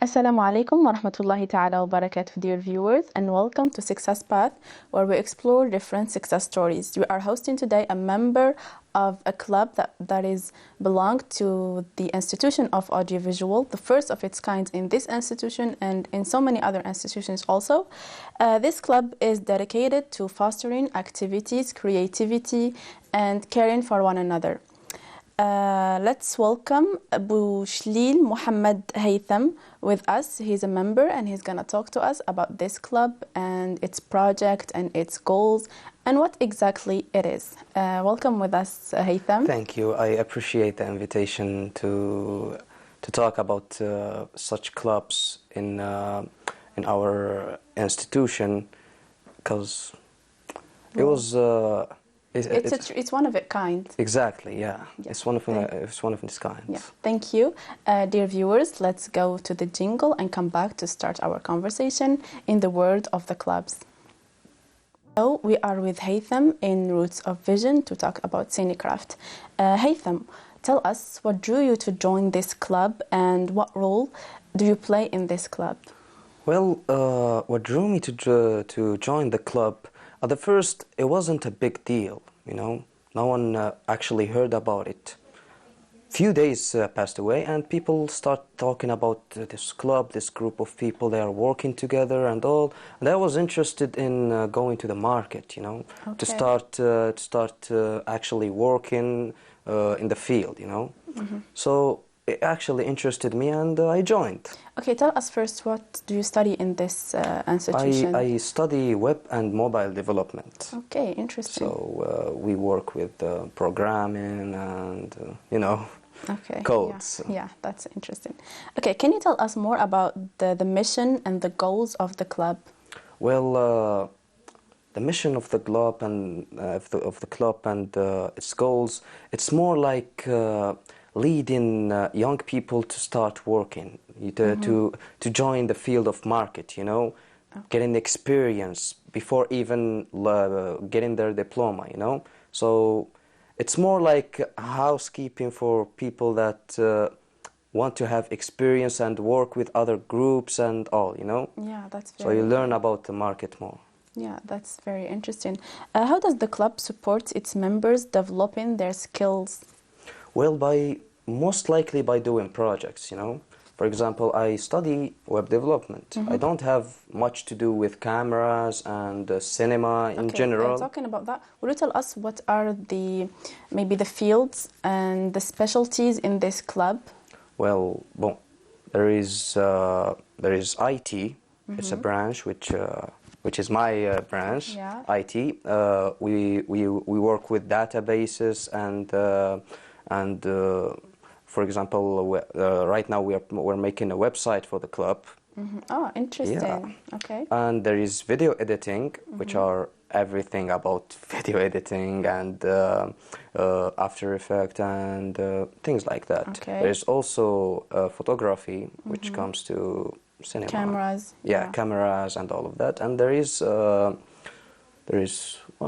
Assalamu alaikum wa rahmatullahi ta'ala wa barakatuh, dear viewers, and welcome to Success Path, where we explore different success stories. We are hosting today a member of a club that is belong to the Institution of Audiovisual, the first of its kind in this institution and in so many other institutions also. This club is dedicated to fostering activities, creativity, and caring for one another. Let's welcome Abu Shlil Muhammad Haytham with us. He's a member and he's going to talk to us about this club and its project and its goals and what exactly it is. Welcome with us, Haytham. Thank you. I appreciate the invitation to talk about such clubs in our institution, because it was it's one of its kind. Exactly, yeah. It's one of its kind. Yeah. Thank you. Dear viewers, let's go to the jingle and come back to start our conversation in the world of the clubs. So we are with Haytham in Roots of Vision to talk about Cinecraft. Haytham, tell us what drew you to join this club and what role do you play in this club? Well, what drew me to join the club, at the first, it wasn't a big deal, you know. No one actually heard about it. Few days passed away and people start talking about this club, this group of people, they are working together and all. And I was interested in going to the market, you know, to start actually working in the field, you know. Mm-hmm. So it actually interested me and I joined. Okay, tell us first, what do you study in this institution? I study web and mobile development. Okay, interesting. So we work with programming and, you know, codes. Yeah, that's interesting. Okay, can you tell us more about the mission and the goals of the club? Well, the mission of the club and its goals, it's more like leading young people to start working, to join the field of market, you know, getting experience before even getting their diploma, you know. So it's more like housekeeping for people that want to have experience and work with other groups and all, you know. Yeah, that's very so you learn about the market more. Yeah, that's very interesting. How does the club support its members developing their skills? Well, most likely by doing projects, you know. For example, I study web development. Mm-hmm. I don't have much to do with cameras and cinema in general. Talking about that, will you tell us what are maybe the fields and the specialties in this club? Well, there is IT. Mm-hmm. It's a branch which is my branch. Yeah. IT. We work with databases and for example, right now we're making a website for the club. Mm-hmm. Oh, interesting. Yeah. Okay. And there is video editing, which are everything about video editing and After Effects and things like that. Okay. There is also photography, which comes to cinema. Cameras. Yeah, cameras and all of that. And there is what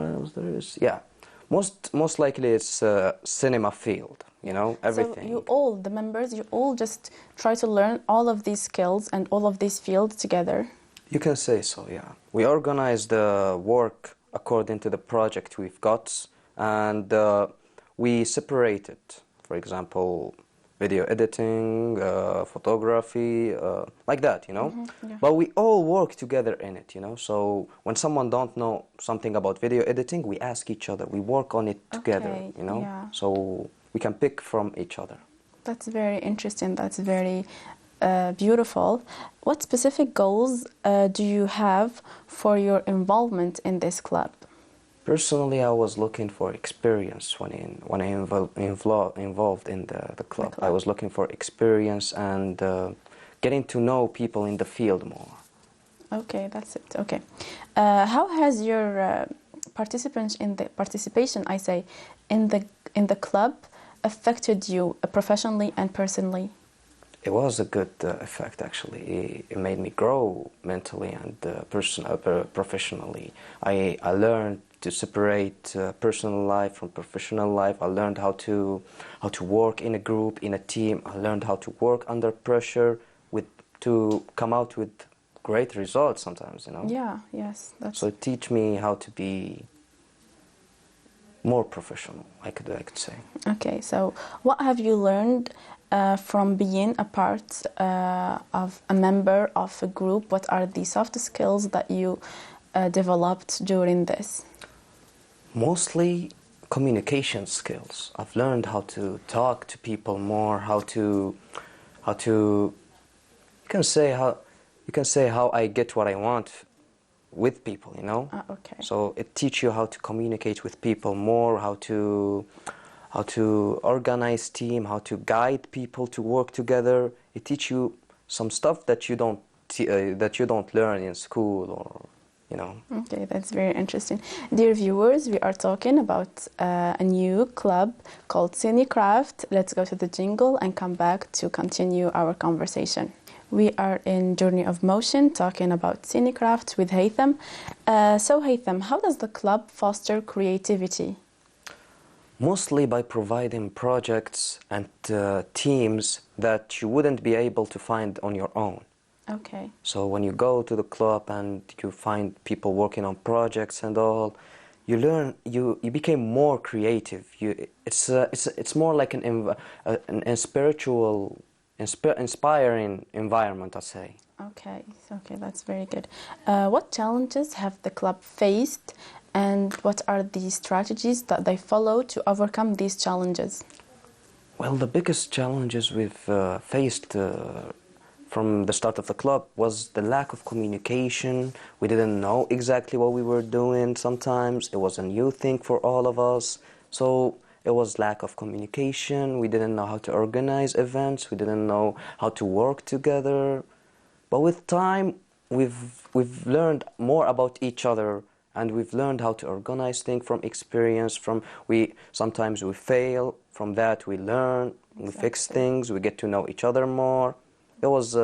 else there is? Yeah. Most likely it's cinema field, you know, everything. So the members, you all just try to learn all of these skills and all of these fields together? You can say so, yeah. We organize the work according to the project we've got, and we separate it. For example, video editing, photography, like that, you know. Mm-hmm, yeah. But we all work together in it, you know. So when someone don't know something about video editing, we ask each other. We work on it together, you know. Yeah. So we can pick from each other. That's very interesting. That's very beautiful. What specific goals do you have for your involvement in this club? Personally, I was looking for experience when I involved in the club. I was looking for experience and getting to know people in the field more. Okay, that's it. Okay, how has your participation in the club affected you professionally and personally? It was a good effect, actually. It made me grow mentally and professionally. I learned to separate personal life from professional life. I learned how to work in a group, in a team. I learned how to work under pressure with to come out with great results sometimes, you know. Yeah, yes. So it teach me how to be more professional, I could say. Okay, so what have you learned from being a part of a member of a group? What are the soft skills that you developed during this? Mostly communication skills. I've learned how to talk to people more, how to you can say how I get what I want with people, you know. Okay. So it teaches you how to communicate with people more, how to organize team, how to guide people to work together. It teaches you some stuff that you don't learn in school, or you know. Okay, that's very interesting. Dear viewers, we are talking about a new club called Cinecraft. Let's go to the jingle and come back to continue our conversation. We are in Journey of Motion talking about Cinecraft with Haytham. So Haytham, how does the club foster creativity? Mostly by providing projects and teams that you wouldn't be able to find on your own. Okay. So when you go to the club and you find people working on projects and all, you learn. You became more creative. It's more like an spiritual, inspiring environment, I'd say. Okay, that's very good. What challenges have the club faced, and what are the strategies that they follow to overcome these challenges? Well, the biggest challenges we've faced from the start of the club was the lack of communication. We didn't know exactly what we were doing sometimes. It was a new thing for all of us. So it was lack of communication. We didn't know how to organize events. We didn't know how to work together. But with time, we've learned more about each other, and we've learned how to organize things from experience. Sometimes we fail. From that, we learn. We fix things. We get to know each other more. It was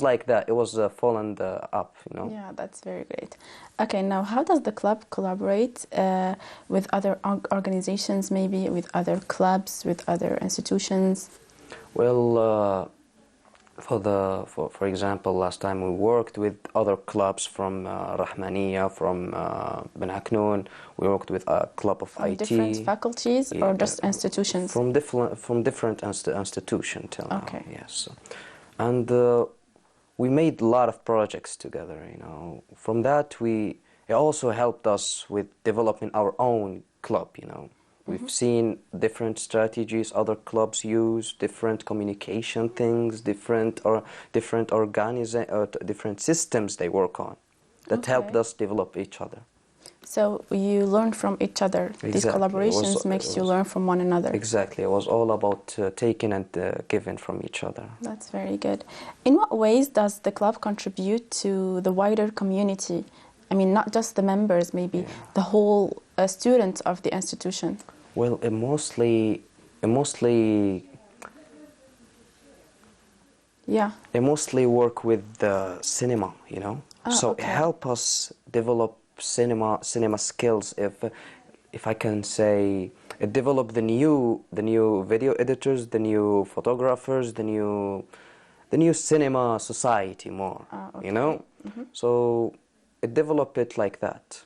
like that. It was falling up, you know. Yeah, that's very great. Okay, now how does the club collaborate with other organizations, maybe with other clubs, with other institutions? Well, for example, last time we worked with other clubs from Rahmaniya, from Ben Haknoun. We worked with a club of IT. Different faculties, or just institutions? From different institutions till now. Okay. Yes. And we made a lot of projects together, you know. From that, it also helped us with developing our own club, you know. We've seen different strategies other clubs use, different communication things, different systems they work on that helped us develop each other. So you learn from each other. Exactly. These collaborations makes you learn from one another. Exactly. It was all about taking and giving from each other. That's very good. In what ways does the club contribute to the wider community? I mean, not just the members, maybe the whole students of the institution. Well, it mostly work with the cinema, you know. So it help us develop cinema skills. If I can say, it developed the new video editors, the new photographers, the new cinema society more. You know. So it developed it like that,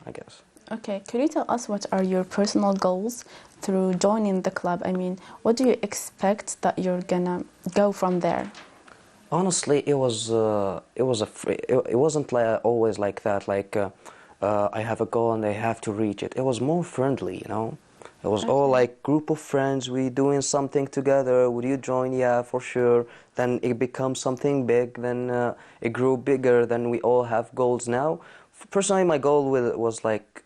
I guess. Okay, could you tell us what are your personal goals through joining the club? I mean, what do you expect that you're gonna go from there? Honestly, it wasn't always like that. Like I have a goal and I have to reach it. It was more friendly, you know. It was all like group of friends. We doing something together. Would you join? Yeah, for sure. Then it becomes something big. Then it grew bigger. Then we all have goals now. Personally, my goal was like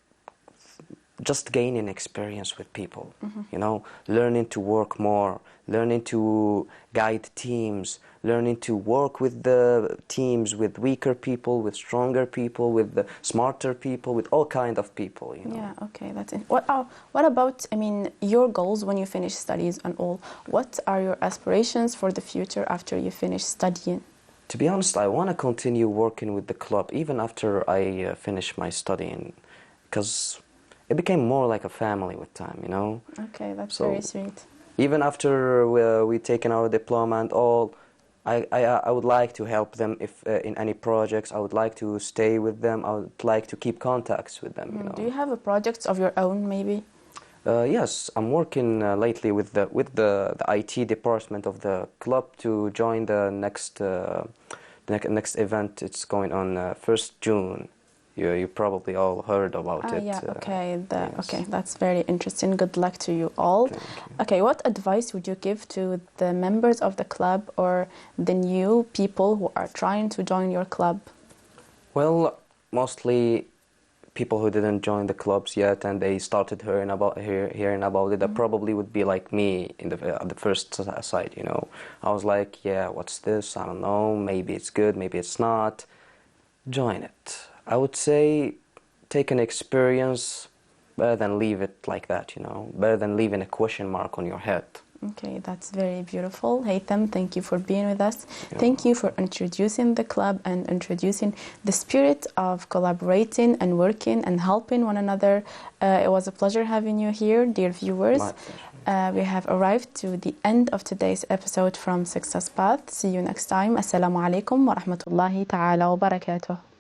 just gaining experience with people, you know, learning to work more, learning to guide teams, learning to work with the teams, with weaker people, with stronger people, with the smarter people, with all kind of people, you know. Yeah, okay, that's it. What about, I mean, your goals when you finish studies and all? What are your aspirations for the future after you finish studying? To be honest, I want to continue working with the club even after I finish my studying, because it became more like a family with time, you know. Okay, that's very sweet. Even after we taken our diploma and all, I would like to help them if in any projects. I would like to stay with them. I would like to keep contacts with them. You know. Do you have a project of your own, maybe? Yes, I'm working lately with the IT department of the club to join the next event. It's going on 1st June. You probably all heard about it. Yeah, okay. Yes. Okay, that's very interesting. Good luck to you all. Thank you. Okay, what advice would you give to the members of the club or the new people who are trying to join your club? Well, mostly people who didn't join the clubs yet and they started hearing about it, that probably would be like me in the first side, you know. I was like, yeah, what's this? I don't know. Maybe it's good, maybe it's not. Join it. I would say take an experience better than leave it like that, you know. Better than leaving a question mark on your head. Okay, that's very beautiful. Haytham, thank you for being with us. You're Thank you for introducing the club and introducing the spirit of collaborating and working and helping one another. It was a pleasure having you here, dear viewers. My pleasure. We have arrived to the end of today's episode from Success Path. See you next time. Assalamu alaikum wa rahmatullahi ta'ala wa barakatuh.